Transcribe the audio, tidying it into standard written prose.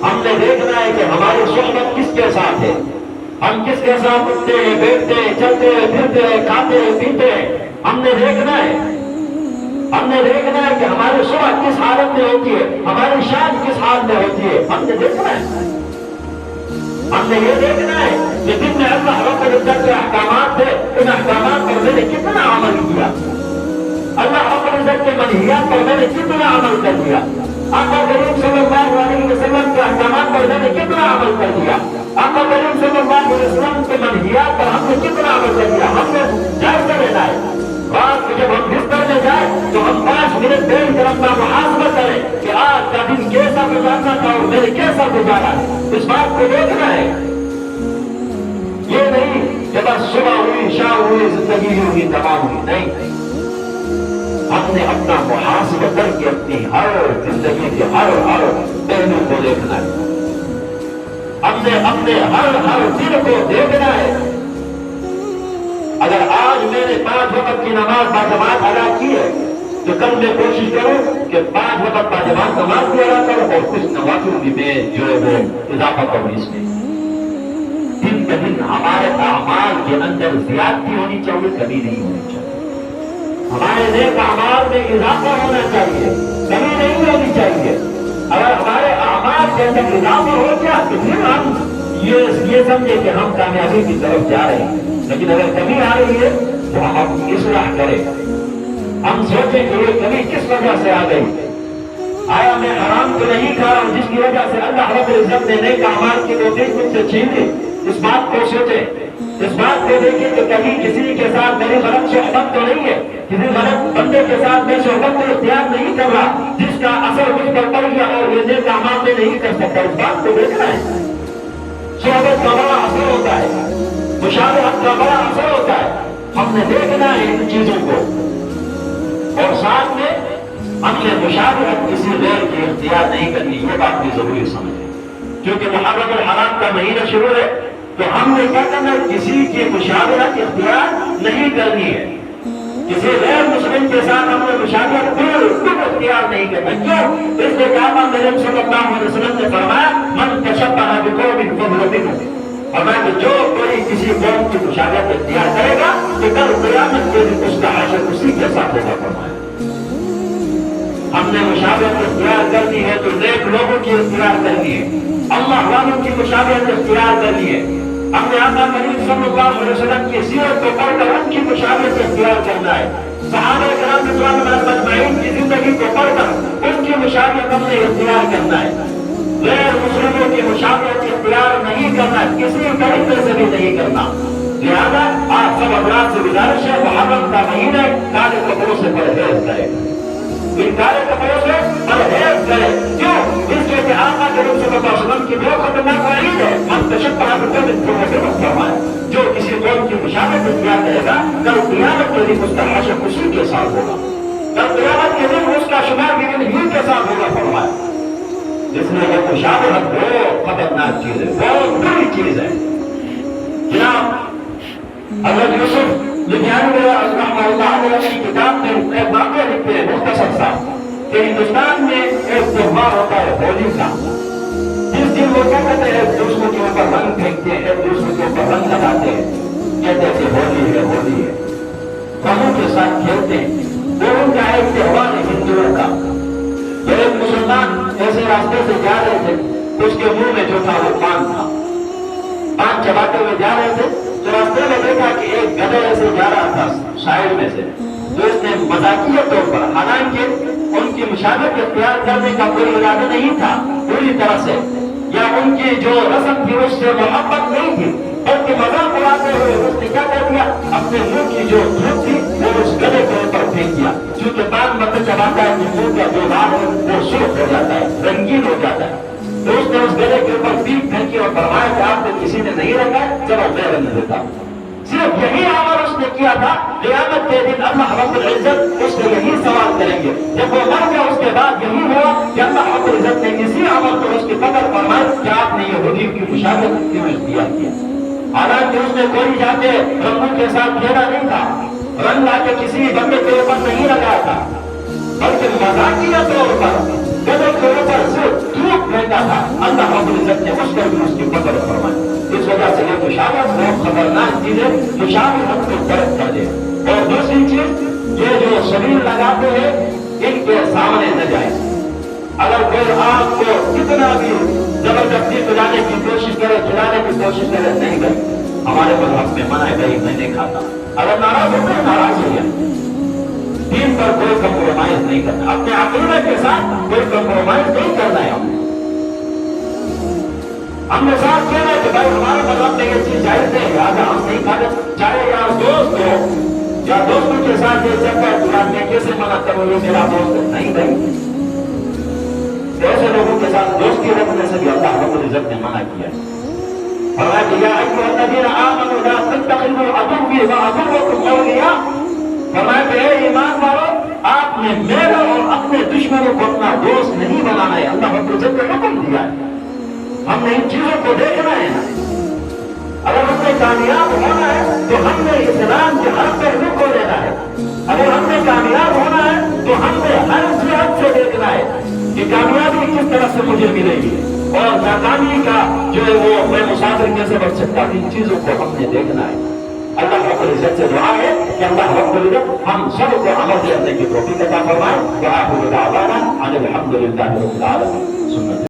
ہم نے دیکھنا ہے کہ ہماری صحبت کس کے ساتھ ہے، ہم کس کے ساتھ اٹھتے ہیں، بیٹھتے ہیں، چلتے ہیں، پھرتے ہیں، کھاتے ہیں، پیتے ہیں، ہم نے دیکھنا ہے۔ ہم نے دیکھنا ہے کہ ہماری صحبت کس حالت میں ہوتی ہے، ہماری شان کس حال میں ہوتی ہے، ہم نے دیکھنا ہے۔ ہم نے یہ دیکھنا ہے کہ جن میں اللہ رب العزت کے احکامات تھے، ان احکامات پر میں نے کتنا عمل کیا، اللہ رب العزت کے منہیات پر میں نے کتنا عمل کر دیا، آقا کریم صلی اللہ علیہ وسلم کے احکامات پر میں نے کتنا عمل کر دیا، آقا کریم صلی اللہ علیہ وسلم کے منہیات پر ہم نے کتنا عمل کر دیا۔ ہم نے جائزہ لینا ہے۔ رات کو جب ہم بستر میں جائیں تو ہم 5 منٹ بیٹھ کر اپنا محاسبہ کریں کہ آج کا دن کیسا گزارنا تھا اور میں نے کیسا گزارا، اس بات کو دیکھنا ہے۔ یہ نہیں کہ بس صبح ہوئی، شام ہوئی، زندگی ہوئی، تمام ہوئی، نہیں۔ ہم نے اپنا محاسبہ کر کے اپنی ہر زندگی کے ہر پہلو کو دیکھنا ہے۔ ہم نے اپنے ہر دن کو دیکھنا ہے۔ اگر آج میں نے 5 وقت کی نماز باجماعت ادا کی ہے تو کل میں کوشش کروں کہ 5 وقت باجماعت نماز بھی ادا کروں اور کچھ نوافل بھی میں جو ہے وہ اضافہ کروں اس میں۔ دن بہ دن ہمارے اعمال کے اندر زیادتی ہونی چاہیے، کمی نہیں ہونی چاہیے۔ ہمارے نیک اعمال میں اضافہ ہونا چاہیے، کمی نہیں ہونی چاہیے۔ اگر ہمارے اعمال کے اندر اضافہ ہو گیا تو پھر ہم یہ سمجھے کہ ہم کامیابی کی طرف جا رہے ہیں، لیکن اگر کمی آ رہی ہے تو ہم اصلاح کریں۔ ہم سوچیں کہ یہ کمی کس وجہ سے آ گئی، آیا میں حرام تو نہیں کھا رہا ہوں جس کی وجہ سے اللہ رب العزت نے نیک اعمال کی توفیق مجھ سے چھین لی؟ اس بات کو سوچیں، اس بات کو دیکھیں کہ کبھی کسی کے ساتھ میری غلط صحبت تو نہیں ہے، کسی غلط بندے کے ساتھ میں صحبت کو اختیار نہیں کر رہا جس کا اثر مجھ پر پڑ گیا اور یہ نیک اعمال میں نہیں کر سکتا۔ اس بات کو دیکھنا ہے۔ صحبت کا بڑا اثر ہوتا ہے، مشابہت کا بڑا اثر ہوتا ہے۔ ہم نے دیکھنا ہے ان چیزوں کو، اور ساتھ میں ہم نے مشابہت کسی غیر کی اختیار نہیں کرنی، یہ بات بھی ضروری سمجھیں۔ کیونکہ محرم الحرام کا مہینہ شروع ہے تو ہم نے کیا کرنا ہے، کسی کی مشابہت اختیار نہیں کرنی ہے، کسی غیر مسلم کے ساتھ ہم نے مشابہت بالکل اختیار نہیں کرنا۔ کیوں؟ اس لیے کہ نبی صلی اللہ علیہ وسلم نے فرمایا من تشبہ بقوم فهو منهم، فرمایا کہ جو کوئی کسی قوم کی مشابہت اختیار کرے گا تو کل قیامت کے دن اس کا حشر اسی کے ساتھ ہوگا۔ فرمایا ہم نے مشابہت اختیار کرنی ہے تو نیک لوگوں کی اختیار کرنی ہے، اللہ والوں کی مشابہت اختیار کرنی ہے۔ ہم نے آقا کریم صلی اللہ علیہ وسلم کی سیرت کو پڑھ کر ان کی مشابہت اختیار کرنا ہے۔ صحابہ کرام رضوان اللہ اجمعین کی زندگی کو پڑھ کر ان کی مشابہت ہم نے اختیار کرنا ہے۔ غیر مسلموں کی مشابہت اختیار نہیں کرنا، کسی طریقے سے بھی نہیں کرنا۔ لہذا آپ سب حضرات سے گزارش ہے، محرم کا مہینہ کالے کپڑوں سے پرہیز کریں، ان کالے کپڑوں سے پرہیز کریں۔ کیوں؟ اس لیے کہ آقا کریم صلی اللہ علیہ وسلم کی بہت خطرناک وعید ہے، من تشبہ بقوم فهو منهم، جو کسی قوم کی مشابہت اختیار کرے گا کل قیامت کے دن اس کا حشر اسی کے ساتھ ہوگا، کل قیامت کے دن اس کا شمار بھی انہی کے ساتھ ہوگا۔ فرمایا جس میں یہ مشابہت بہت خطرناک چیز ہے، بہت بری چیز ہے۔ جناب حضرت یوسف لدھیانوی رحمہ اللہ علیہ کی کتاب میں ایک واقعہ لکھتے ہیں مختصر سا کہ ہندوستان میں ایک تہوار ہوتا ہے ہولی کا، جس دن وہ کیا کہتے ہیں ایک دوسرے کے اوپر رنگ پھینکتے ہیں، ایک دوسرے کے اوپر رنگ لگاتے ہیں، کہتے ہیں کہ ہولی ہے ہولی ہے، رنگوں کے ساتھ کھیلتے ہیں۔ وہ ان کا ایک تہوار ہے ہندوؤں کا۔ ایک مسلمان ایسے راستے سے جا رہے تھے، اس کے منہ میں جو تھا وہ پان تھا، پان چباتے ہوئے جا رہے تھے تو راستے میں دیکھا کہ ایک گدھا ایسے جا رہا تھا سائڈ میں سے، تو اس نے مذاقیہ طور پر، حالانکہ ان کی مشابہت اختیار کرنے کا کوئی ارادہ نہیں تھا پوری طرح سے، یا ان کی جو رسم تھی اس سے محبت نہیں تھی، بلکہ مذاق اڑاتے ہوئے اس نے کیا کر دیا، اپنے منہ کی جو دھوپ تھی وہ اس گدھے کے اوپر پھینک دیا۔ چونکہ پان مطلب چباتا ہے کہ منہ کا جو بال ہے وہ سرخ ہو جاتا ہے، رنگین ہو جاتا ہے، تو اس نے اس گدھے کے اوپر پیک پھینکی اور فرمایا کہ آپ کو کسی نے نہیں رنگا، چلو میں رنگ دیتا ہوں۔ صرف یہی عمل اس نے کیا تھا۔ قیامت کے دن اللہ رب العزت اس سے یہی سوال کریں گے، جب وہ مر گیا اس کے بعد یہی ہوا کہ اللہ رب العزت نے اسی عمل کو اس کی قدر فرمائی کہ آپ نے یہودی کی مشابہت کیوں اختیار کیا، حالانکہ اس نے کوئی جا کے رنگوں کے ساتھ کھیلا نہیں تھا، رنگ لا کے کسی بندے کے اوپر نہیں لگایا تھا، بلکہ مذاقیہ طور پر گدھے کے اوپر صرف دھوپ پھینکا کرتا تھا اللہ رب العزت نے اس پر بھی اس کی قدر فرمائی. اس وجہ سے یہ مشابہت بہت خطرناک چیز ہے. مشابہت ہم کو غلط کر دے. اور دوسری چیز یہ جو شبیہ لگاتے ہیں ان کے سامنے نہ جائے. اگر کوئی آپ کو کتنا بھی زبردستی چلانے کی کوشش کرے چلانے کی کوشش کرے نہیں گئی. ہمارے مذہب میں منع ہے بھائی میں نہیں کھاتا. اگر ناراض ہوتے ہیں ناراض ہو جائے. دین پر کوئی کمپرومائز نہیں کرنا. اپنے عقیدے کے ساتھ کوئی کمپرومائز نہیں کرنا ہے. ہم نے ساتھ کہنا ہے کہ بھائی ہمارے مذہب میں یہ چیز جائز ہے لہٰذا ہم نہیں کھاتے. چاہے یار دوست ہو یا دوستوں کے ساتھ یہ چکر چلا میں کیسے منع کروں یہ میرا دوست ہے. نہیں بھائی ایسے لوگوں کے ساتھ دوستی رکھنے سے بھی اللہ رب العزت نے منع کیا ہے. فرمایا کہ یا ایھا الذین آمنوا لا تتخذوا عدوی وعدوکم اولیاء. فرمایا کہ اے ایمان والو آپ نے میرا اور اپنے دشمنوں کو اپنا دوست نہیں بنانا ہے. اللہ رب العزت نے حکم دیا ہے. ہم نے ان چیزوں کو دیکھنا ہے. اگر ہم نے کامیاب ہونا ہے تو ہم نے اسلام کے ہر پہلو کو لینا ہے. اگر ہم نے کامیاب ہونا ہے تو ہم نے ہر جہت سے دیکھنا ہے کہ کامیابی کس طرح سے مجھے ملے گی اور ناکامی کا جو ہے وہ میں مسافر کیسے بچ سکتا. ان چیزوں کو ہم نے دیکھنا ہے. اللہ رب العزت سے دعا ہے کہ اللہ رب العزت ہم سب کو عمل کرنے کی توفیق عطا فرمائے. وآخر دعوانا ان الحمد للہ رب العالمین.